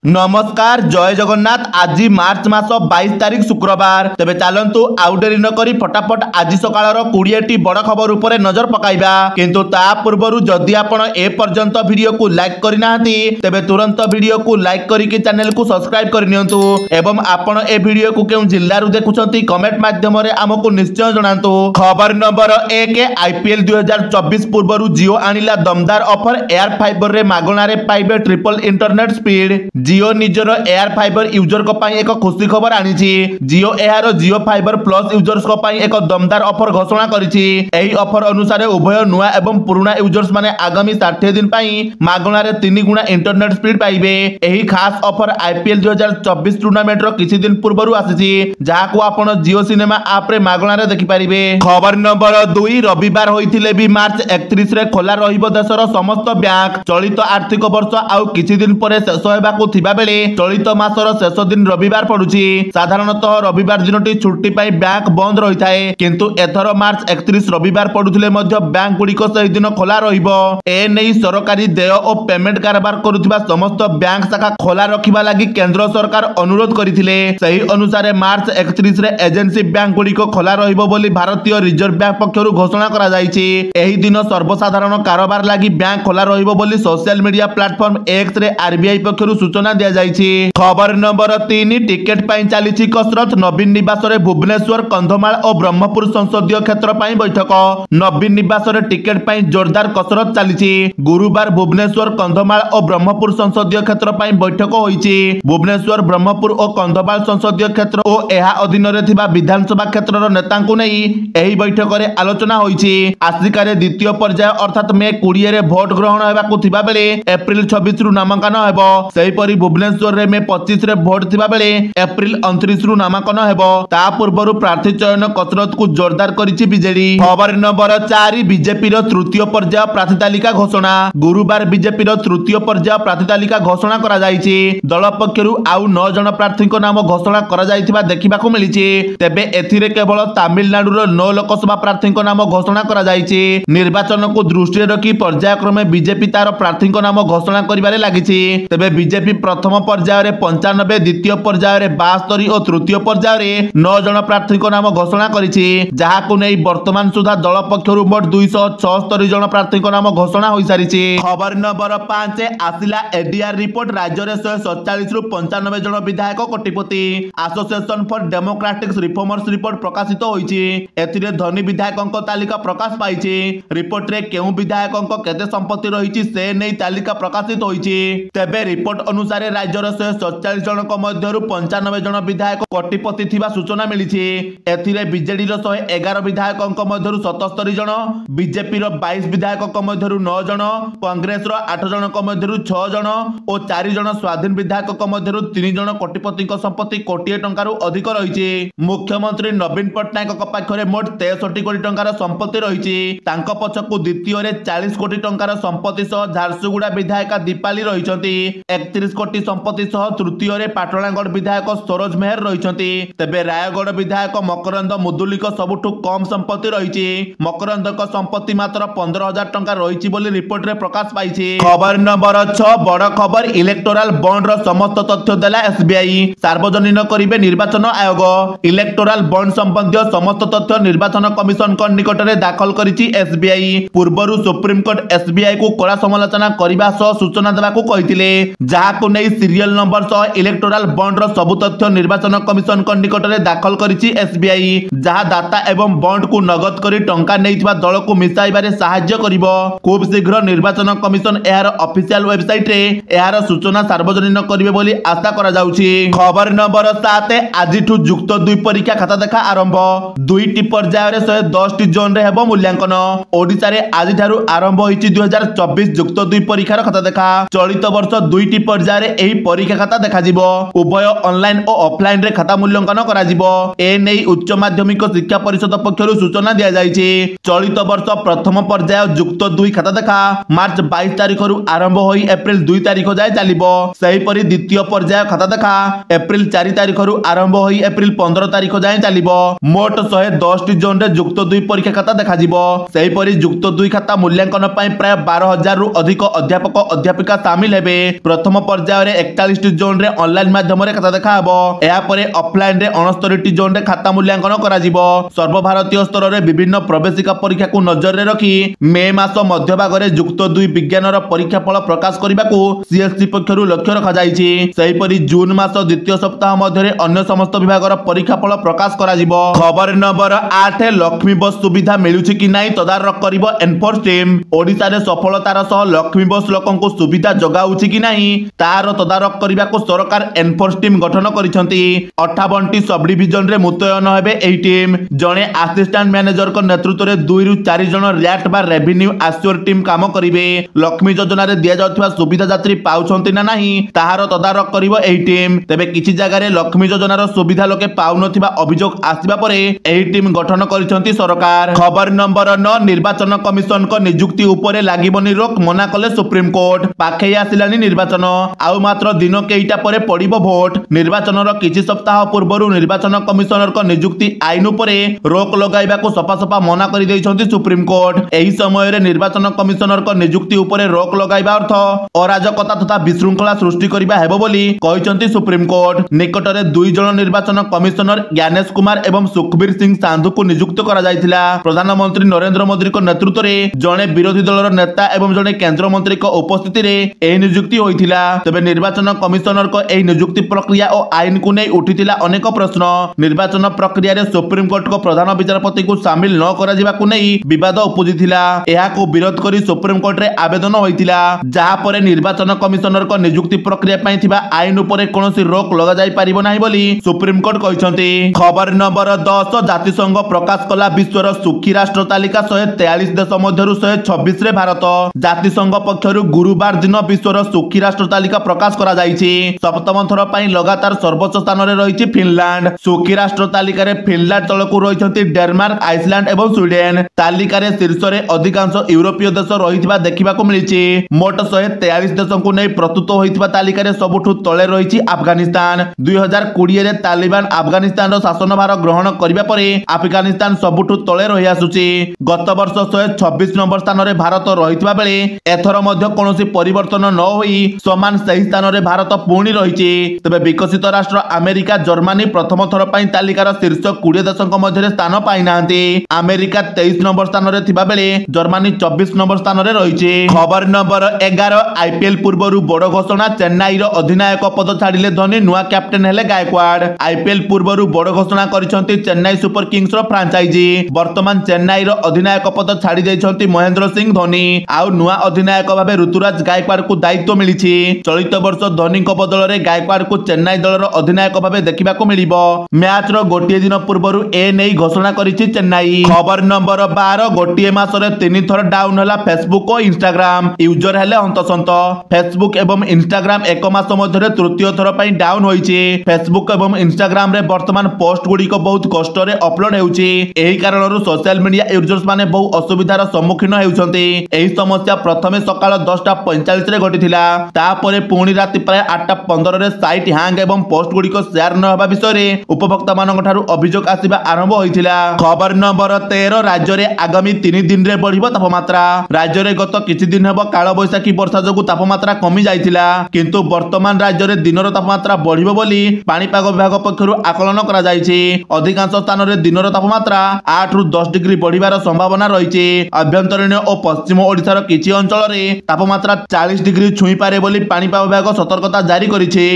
नमस्कार जय जगन्नाथ। आज मार्च मास 22 तारीख शुक्रवार। तेबे चलंतु आउ डेरी न करी फटाफट आज सकाळर 20टी बड़ खबर उपरे नजर पकाइबा। किंतु ता पूर्वरु जदि आपण ए पर्यंत वीडियो को लाइक करि नाहंती तेबे तुरंत वीडियो को लाइक करी के चैनल को सब्सक्राइब करि नियंतु एवं आपण ए वीडियो को केउ जिल्ला रु देखुछंती कमेंट माध्यम रे हमकु निश्चय जणांतु। खबर नंबर 1 आईपीएल 2024 पूर्वरु जियो आनिला दमदार ऑफर एयर फाइबर रे मागणा रे पाइबे ट्रिपल इंटरनेट स्पीड। जियो निजर एयर फाइबर यूजर को पाई एक खुशी खबर आनिछि। जियो एयर जियो फाइबर प्लस यूजर्स को पाई एक दमदार ऑफर घोषणा करिछि। एही ऑफर अनुसार उभय नुआ एवं पुराना यूजर्स माने आगामी 60 दिन पाई मागणा रे 3 गुणा इंटरनेट स्पीड पाइबे। एही खास ऑफर आईपीएल 2024 टूर्नामेंट रो किछि दिन पूर्वरु आसीछि जाहाकू आपण जियो सिनेमा ऐप रे मागणा रे देखि परिबे। खबर नंबर 2 रविवार होइथिले भी मार्च 31 रे खोला रहिबो देशर समस्त बैंक। चलित आर्थिक वर्ष आउ किछि दिन परे शेष हेबाकू थिबा बेले चलित मासर शेष दिन रविवार पड़ुछि। साधारणतः रविवार दिनटी छुट्टी पाई बैंक बंद रही थाए किंतु एथर मार्च 31 रविवार पड़ुथिले मध्य बैंक गुड़िक सही दिन खोला रहिबो। ए नै सरकारी देय और पेमेंट कारबार करुथिबा समस्त बैंक शाखा खोला रखिबा लागि केंद्र सरकार अनुरोध करिथिले। सही अनुसार मार्च 31 रे एजेंसी बैंक गुड़िक खोला रहिबो बोली भारतीय रिजर्व बैंक पक्षरु घोषणा करा जायछि। एही दिन सर्वसाधारण कारोबार लागि बैंक खोला रहिबो बोली सोशल मीडिया प्लेटफॉर्म एक्स रे आरबीआई पक्षरु सूचना दिया जायछि। खबर नंबर 3 टिकेट पाई चली कसरत। नवीन निवास रे भुवनेश्वर कंधमाल और ब्रह्मपुर संसदीय क्षेत्र पाई बैठक। नवीन निवास रे टिकेट पाई जोरदार कसरत चली। गुरुवार भुवनेश्वर कंधमाल और ब्रह्मपुर संसदीय क्षेत्र पाई बैठक होईछि। भुवनेश्वर ब्रह्मपुर और कंधमाल संसदीय क्षेत्र और एहा अधीन रे थिबा विधानसभा क्षेत्रर नेतांकु नै एही बैठक रे आलोचना होईछि। आसिकारे द्वितीय पर्याय अर्थात मे 20 रे भोट ग्रहण हेबाकू थिबा बेले एप्रिल 26 रु नामांकन हेबो। सेही परि भुवनेश्वर रे मे 25 रे भोट थिबा बेले एप्रिल 29 रु नामांकन हेबो। ता पूर्वरु प्रार्थी चयन कसरत को जोरदार करिछि बीजेडी। खबर नंबर 4 बीजेपी रो तृतीय पर्याय प्रार्थी तालिका घोषणा। गुरुवार बीजेपी रो तृतीय पर्याय प्रार्थी तालिका घोषणा करा जायछि। दल पक्षरु आउ 9 जन प्रार्थी को नाम घोषणा करा जायथिबा देखिबाकू मिलिछि। तेबे एथिरे केवल तमिलनाडु रो 9 लोकसभा प्रार्थी को नाम घोषणा करा जायछि। निर्वाचन को दृष्टि रखी पर्यायक्रमे बीजेपी तार प्रार्थी को नाम घोषणा करिबारे लागिछि। तेबे बीजेपी प्रथम पर्याय रे 95, द्वितीय पर्याय रे 72 और तृतीय पर्याय रे 9 जन प्रार्थी को नाम घोषणा करिछि। जाहाकू नै वर्तमान सुधा दल पक्षरु मोट 276 जन प्रार्थी को नाम घोषणा होई सारिछि। खबर नंबर 5 आसिला एडीआर रिपोर्ट। राज्य रे 147 रु 95 जन विधायक कोटिपति। Association for democratic reformers report प्रकाशित होईछि। एथिरे धनी विधायकक तालिका प्रकाश पाइछि। रिपोर्ट रे केउ विधायकक केते संपत्ति रहिछि से नै तालिका प्रकाशित होईछि। तेबे रिपोर्ट अनुसार राज्य रे 147 जनक मध्यरु 95 जन विधायक कोटिपति थिबा सूचना मिलिछि। एथिरे बीजेडी रो 111 विधायकक मध्यरु 77 जन, बीजेपी रो 22 विधायकक मध्यरु 9 जन, कांग्रेस रो 8 जनक मध्यरु 6 जन और 4 जन स्वाधीन विधायकक मध्यरु 3 जन कोटिपतिक संपत्ति कोटिए टंकारु अधिक रहिछि। मुख्यमंत्री नवीन पटनायक पाखरे मोट 63 कोटी टंकार संपत्ति रहिछि। तांको पछकु द्वितीय रे 40 कोटी टंकार संपत्ति सह झारसुगुड़ा विधायिका दीपाली रहिछंती। 31 कोटी संपत्ति सह तृतीय रे पाटणागढ़ विधायक सरोज मेहर रहिछंती। तेबे रायगढ़ विधायक मकरंद मुदुलिक सबुठु कम संपत्ति रहिछि। मकरंदक संपत्ति मात्र 15,000 टंका रहिछि बोली रिपोर्ट रे प्रकाश पाइछि। खबर नंबर 6 बड़ खबर इलेक्टोरल बॉन्ड रो समस्त तथ्य देला एसबीआई। सार्वजनिक करिवे निर्वाचन आयोग। इलेक्टोरल बॉन्ड संबंधी समस्त तथ्य निर्वाचन कमिशन को निकट रे दाखल करिछि एसबीआई। पूर्वरु सुप्रीम कोर्ट एसबीआई को कड़ा समालोचना करिबा सह सूचना देबाकू कहिथिले। जाहाकू नै सीरियल नंबर सह इलेक्टोरल बॉन्ड रो सब तथ्य निर्वाचन कमिशन को निकट रे दाखल करिछि एसबीआई। जहा दाता एवं बॉन्ड को नगद करी टंका नैथिबा दल को मिसाइबारे सहाय्य करिवो। खूब शीघ्र निर्वाचन कमिशन एहार ऑफिशियल वेबसाइट रे एहार सूचना सार्वजनिक करिवे बोली आशा करा जाउछि। खबर नंबर 7 आजिठु युक्त 2 परीक्षा खाता देखा आरंभ। 2टी पर्याय रे 110 टी जोन रे हेबो मूल्यांकन। ओडिसा रे आजिठारु आरंभ होईछि 2024 युक्त 2 परीक्षार खाता देखा। चलित वर्ष 2टी पर्याय रे एही परीक्षा खाता देखा जिवो। उभय ऑनलाइन और ऑफलाइन रे खाता मूल्यांकन करा जिवो। ए नै उच्च माध्यमिक शिक्षा परिषद पक्षरु सूचना दिया जायछि। चलित वर्ष प्रथम पर्याय युक्त 2 खाता देखा मार्च 22 तारिख रु आरंभ होई एप्रिल 2 तारिख जाय चलिबो। सही परि द्वितीय पर्याय खाता देखा एप्रिल 4 तारिख रु आरंभ होई एप्रिल 15 तारिख जाय चलिबो। मोट 110 टी जोन रे युक्त 2 परीक्षा खाता देखा जिवो। सही परि युक्त 2 खाता मूल्यांकन पई प्राय 12,000 रु अधिक अध्यापक अध्यापिका शामिल हेबे। प्रथम पर्याय ପର୍ଯ୍ୟାୟରେ 41ଟି ଜୋନ୍ରେ ଅନଲାଇନ୍ ମାଧ୍ୟମରେ ଖାତା ଦେଖାହେବ। ଏହାପରେ ଅଫଲାଇନ୍ରେ 69ଟି ଜୋନ୍ରେ ଖାତା ମୂଲ୍ୟାଙ୍କନ କରାଯିବ। ସର୍ବଭାରତୀୟ ସ୍ତରରେ ବିଭିନ୍ନ ପ୍ରବେଶିକା ପରୀକ୍ଷାକୁ ନଜରରେ ରଖି ମେ ମାସ ମଧ୍ୟଭାଗରେ ଯୁକ୍ତ 2 ବିଜ୍ଞାନର ପରୀକ୍ଷା ଫଳ ପ୍ରକାଶ କରିବାକୁ ସିଏସ୍ସି ପକ୍ଷରୁ ଲକ୍ଷ୍ୟ ରଖାଯାଇଛି। ସେହିପରି ଜୁନ୍ ମାସ ଦ୍ୱିତୀୟ ସପ୍ତାହ ମଧ୍ୟରେ ଅନ୍ୟ ସମସ୍ତ ବିଭାଗର ପରୀକ୍ଷା ଫଳ ପ୍ରକାଶ କରାଯିବ। ଖବର ନମ୍ବର 8 ଲକ୍ଷ୍ମୀ ବସ୍ ସୁବିଧା ମିଳୁଛି କି ନାହିଁ ତଦାରଖ କରିବ ଏନ୍ଫୋର୍ସ ଟିମ୍। ଓଡ଼ିଶାରେ ସଫଳତାର ସହ ଲକ୍ଷ୍ମୀ ବସ୍ ଲୋକଙ୍କୁ ସୁବିଧା ଯୋଗାଉଛି କି ନାହିଁ ତାହାର ତଦାରଖ କରିବାକୁ ସରକାର ଏନ୍ଫୋର୍ସ ଟିମ୍ ଗଠନ କରିଛନ୍ତି। 58ଟି ସବ୍ ଡିଭିଜନରେ ମୁତୟନ ହେବେ ଏହି ଟିମ୍। ଜଣେ ଆସିଷ୍ଟାଣ୍ଟ ମ୍ୟାନେଜରଙ୍କ ନେତୃତ୍ୱରେ 2 ରୁ 4 ଜଣ ର୍ୟାଟ୍ ବା ରେଭିନ୍ୟୁ ଆସ୍ୟୋର ଟିମ୍ କାମ କରିବେ। ଲକ୍ଷ୍ମୀ ଯୋଜନାରେ ଦିଆଯାଉଥିବା ସୁବିଧା ଯାତ୍ରୀ ପାଉଛନ୍ତି ନା ନାହିଁ ତାହାର ତଦାରଖ କରିବ ଏହି ଟିମ୍। ତେବେ କିଛି ଜାଗାରେ ଲକ୍ଷ୍ମୀ ଯୋଜନାର ସୁବିଧା ଲୋକେ ପାଉନଥିବା ଅଭିଯୋଗ ଆସିବା ପରେ ଏହି ଟିମ୍ ଗଠନ କରିଛନ୍ତି ସରକାର। ଖବର ନମ୍ବର 9 ନିର୍ବାଚନ କମିଶନଙ୍କ ନିଯୁକ୍ତି ଉପରେ ଲାଗିବନି ରୋକ ମନା କଲେ ସୁପ୍ରିମକୋର୍ଟ। ପାଖେଇ ଆସିଲାଣି ନିର୍ବାଚନ, ଆଉ ମାତ୍ର ଦିନ କେଇଟା ପରେ ପଡ଼ିବ ଭୋଟ। ନିର୍ବାଚନର କିଛି ସପ୍ତାହ ପୂର୍ବରୁ ନିର୍ବାଚନ କମିଶନରଙ୍କ ନିଯୁକ୍ତି ଆଇନ ଉପରେ ରୋକ ଲଗାଇବାକୁ ସଫାସଫା ମନା କରିଦେଇଛନ୍ତି ସୁପ୍ରିମକୋର୍ଟ। ଏହି ସମୟରେ ନିର୍ବାଚନ କମିଶନରଙ୍କ ନିଯୁକ୍ତି ଉପରେ ରୋକ ଲଗାଇବା ଅର୍ଥ ଅରାଜକତା ତଥା ବିଶୃଙ୍ଖଳା ସୃଷ୍ଟି କରିବା ହେବ ବୋଲି କହିଛନ୍ତି ସୁପ୍ରିମକୋର୍ଟ। ନିକଟରେ 2 ଜଣ ନିର୍ବାଚନ କମିଶନର ଜ୍ଞାନେଶ କୁମାର ଏବଂ ସୁଖବୀର ସିଂ ସାନ୍ଧୁଙ୍କୁ ନିଯୁକ୍ତ କରାଯାଇଥିଲା। ପ୍ରଧାନମନ୍ତ୍ରୀ ନରେନ୍ଦ୍ର ମୋଦିଙ୍କ ନେତୃତ୍ୱରେ ଜଣେ ବିରୋଧୀ ଦଳର ନେତା ଏବଂ ଜଣେ କେନ୍ଦ୍ରମନ୍ତ୍ରୀଙ୍କ ଉପସ୍ଥିତିରେ ଏହି ନିଯୁକ୍ତି ହୋଇଥିଲା। ତେବେ ନିର୍ବାଚନ କମିଶନରଙ୍କ ଏହି ନିଯୁକ୍ତି ପ୍ରକ୍ରିୟା ଓ ଆଇନକୁ ନେଇ ଉଠିଥିଲା ଅନେକ ପ୍ରଶ୍ନ। ନିର୍ବାଚନ ପ୍ରକ୍ରିୟାରେ ସୁପ୍ରିମକୋର୍ଟଙ୍କ ପ୍ରଧାନ ବିଚାରପତିଙ୍କୁ ସାମିଲ ନ କରାଯିବାକୁ ନେଇ ବିବାଦ ଉପୁଜିଥିଲା। ଏହାକୁ ବିରୋଧ କରି ସୁପ୍ରିମକୋର୍ଟରେ ଆବେଦନ ହୋଇଥିଲା, ଯାହା ପରେ ନିର୍ବାଚନ କମିଶନରଙ୍କ ନିଯୁକ୍ତି ପ୍ରକ୍ରିୟା ପାଇଁ ଥିବା ଆଇନ ଉପରେ କୌଣସି ରୋକ ଲଗାଯାଇ ପାରିବ ନାହିଁ ବୋଲି ସୁପ୍ରିମକୋର୍ଟ କହିଛନ୍ତି। ଖବର ନମ୍ବର 10 ଜାତିସଂଘ ପ୍ରକାଶ କଲା ବିଶ୍ୱର ସୁଖୀ ରାଷ୍ଟ୍ର ତାଲିକା 143 ଦେଶ ମଧ୍ୟରୁ 126ରେ ଭାରତ। ଜାତିସଂଘ ପକ୍ଷରୁ ଗୁରୁବାର ଦିନ ବିଶ୍ୱର ସୁଖୀ ରାଷ୍ଟ୍ର ତାଲିକା ପ୍ରକାଶ କରାଯାଇଛି। ସପ୍ତମ ଥର ପାଇଁ ଲଗାତାର ସର୍ବୋଚ୍ଚ ସ୍ଥାନରେ ରହିଛି ଫିନଲାଣ୍ଡ। ସୁଖୀ ରାଷ୍ଟ୍ର ତାଲିକାରେ ଫିନଲାଣ୍ଡ ତଳକୁ ରହିଛନ୍ତି ଡେନମାର୍କ, ଆଇସଲ୍ୟାଣ୍ଡ ଏବଂ ସ୍ୱିଡେନ। ତାଲିକାରେ ଶୀର୍ଷରେ ଅଧିକାଂଶ ୟୁରୋପୀୟ ଦେଶ ରହିଥିବା ଦେଖିବାକୁ ମିଳିଛି। ମୋଟ 143 ଦେଶଙ୍କୁ ନେଇ ପ୍ରସ୍ତୁତ ହୋଇଥିବା ତାଲିକାରେ ସବୁଠୁ ତଳେ ରହିଛି ଆଫଗାନିସ୍ତାନ। 2020ରେ ତାଲିବାନ ଆଫଗାନିସ୍ତାନର ଶାସନଭାର ଗ୍ରହଣ କରିବା ପରେ ଆଫଗାନିସ୍ତାନ ସବୁଠୁ ତଳେ ରହିଆସୁଛି। ଗତ ବର୍ଷ 126 ନମ୍ବର ସ୍ଥାନରେ ଭାରତ ରହିଥିବା ବେଳେ ଏଥର ମଧ୍ୟ କୌଣସି ପରିବର୍ତ୍ତନ ନ ହୋଇ ସମାନ ସେହି ସ୍ଥାନରେ ଭାରତ ପୁଣି ରହିଛି। ତେବେ ବିକଶିତ ରାଷ୍ଟ୍ର ଆମେରିକା, ଜର୍ମାନୀ ପ୍ରଥମ ଥର ପାଇଁ ତାଲିକାର ଶୀର୍ଷ 20 ଦେଶଙ୍କ ମଧ୍ୟରେ ସ୍ଥାନ ପାଇନାହାନ୍ତି। ଆମେରିକା 23 ନମ୍ବର ସ୍ଥାନରେ ଥିବା ବେଳେ ଜର୍ମାନୀ 24 ନମ୍ବର ସ୍ଥାନରେ ରହିଛି। ଖବର ନମ୍ବର 11 ଆଇପିଏଲ୍ ପୂର୍ବରୁ ବଡ଼ ଘୋଷଣା, ଚେନ୍ନାଇର ଅଧିନାୟକ ପଦ ଛାଡ଼ିଲେ ଧୋନି, ନୂଆ କ୍ୟାପ୍ଟେନ ହେଲେ ଗାୟକୱାଡ। ଆଇପିଏଲ୍ ପୂର୍ବରୁ ବଡ଼ ଘୋଷଣା କରିଛନ୍ତି ଚେନ୍ନାଇ ସୁପର କିଙ୍ଗସର ଫ୍ରାଞ୍ଚାଇଜି। ବର୍ତ୍ତମାନ ଚେନ୍ନାଇର ଅଧିନାୟକ ପଦ ଛାଡ଼ି ଦେଇଛନ୍ତି ମହେନ୍ଦ୍ର ସିଂ ଧୋନି। ଆଉ ନୂଆ ଅଧିନାୟକ ଭାବେ ଋତୁରାଜ ଗାୟକୱାଡଙ୍କୁ ଦାୟିତ୍ୱ ମିଳିଛି। ଚଳିତ ବର୍ଷ ଧୋନିଙ୍କ ବଦଳରେ ଗାୟକୱାଡଙ୍କୁ ଚେନ୍ନାଇ ଦଳର ଅଧିନାୟକ ଭାବେ ଦେଖିବାକୁ ମିଳିବ। ମ୍ୟାଚର ଗୋଟିଏ ଦିନ ପୂର୍ବରୁ ଏ ନେଇ ଘୋଷଣା କରିଛି ଚେନ୍ନାଇ। ଖବର ନମ୍ବର 12 ଗୋଟିଏ ମାସରେ 3 ଥର ଡାଉନ୍ ହେଲା ଫେସବୁକ୍ ଓ ଇନଷ୍ଟାଗ୍ରାମ। ୟୁଜର ହେଲେ ହନ୍ତସନ୍ତ। ଫେସବୁକ୍ ଏବଂ ଇନଷ୍ଟାଗ୍ରାମ ଏକ ମାସ ମଧ୍ୟରେ ତୃତୀୟ ଥର ପାଇଁ ଡାଉନ୍ ହୋଇଛି। ଫେସବୁକ୍ ଏବଂ ଇନଷ୍ଟାଗ୍ରାମରେ ବର୍ତ୍ତମାନ ପୋଷ୍ଟ ଗୁଡ଼ିକ ବହୁତ କଷ୍ଟରେ ଅପଲୋଡ ହେଉଛି। ଏହି କାରଣରୁ ସୋସିଆଲ ମିଡିଆ ୟୁଜର୍ସ ମାନେ ବହୁ ଅସୁବିଧାର ସମ୍ମୁଖୀନ ହେଉଛନ୍ତି। ଏହି ସମସ୍ୟା ପ୍ରଥମେ ସକାଳ 10:45ରେ ଘଟିଥିଲା। ତାପରେ ପୁଣି ରାତି ପ୍ରାୟ 8:15ରେ ସାଇଟ୍ ହ୍ୟାଙ୍ଗ ଏବଂ ପୋଷ୍ଟ ଗୁଡ଼ିକ ସେୟାର ନ ହେବା ବିଷୟରେ ଉପଭୋକ୍ତାମାନଙ୍କ ଠାରୁ ଅଭିଯୋଗ ଆସିବା ଆରମ୍ଭ ହୋଇଥିଲା। ଖବର ନମ୍ବର 13 ରାଜ୍ୟରେ ଆଗାମୀ 3 ଦିନରେ ବଢ଼ିବ ତାପମାତ୍ରା। ରାଜ୍ୟରେ ଗତ କିଛି ଦିନ ହେବ କାଳବୈଶାଖୀ ବର୍ଷା ଯୋଗୁଁ ତାପମାତ୍ରା କମି ଯାଇଥିଲା, କିନ୍ତୁ ବର୍ତ୍ତମାନ ରାଜ୍ୟରେ ଦିନର ତାପମାତ୍ରା ବଢ଼ିବ ବୋଲି ପାଣିପାଗ ବିଭାଗ ପକ୍ଷରୁ ଆକଳନ କରାଯାଇଛି। ଅଧିକାଂଶ ସ୍ଥାନରେ ଦିନର ତାପମାତ୍ରା 8 ରୁ 10 ଡିଗ୍ରୀ ବଢ଼ିବାର ସମ୍ଭାବନା ରହିଛି। ଆଭ୍ୟନ୍ତରୀଣ ଓ ପଶ୍ଚିମ ଓଡ଼ିଶାର କିଛି ଅଞ୍ଚଳରେ ତାପମାତ୍ରା 40 ଡିଗ୍ରୀ ଛୁଇଁପାରେ ବୋଲି ପାଣିପାଗ ବିଭାଗ ସତର୍କତା ଜାରି କରିଛି।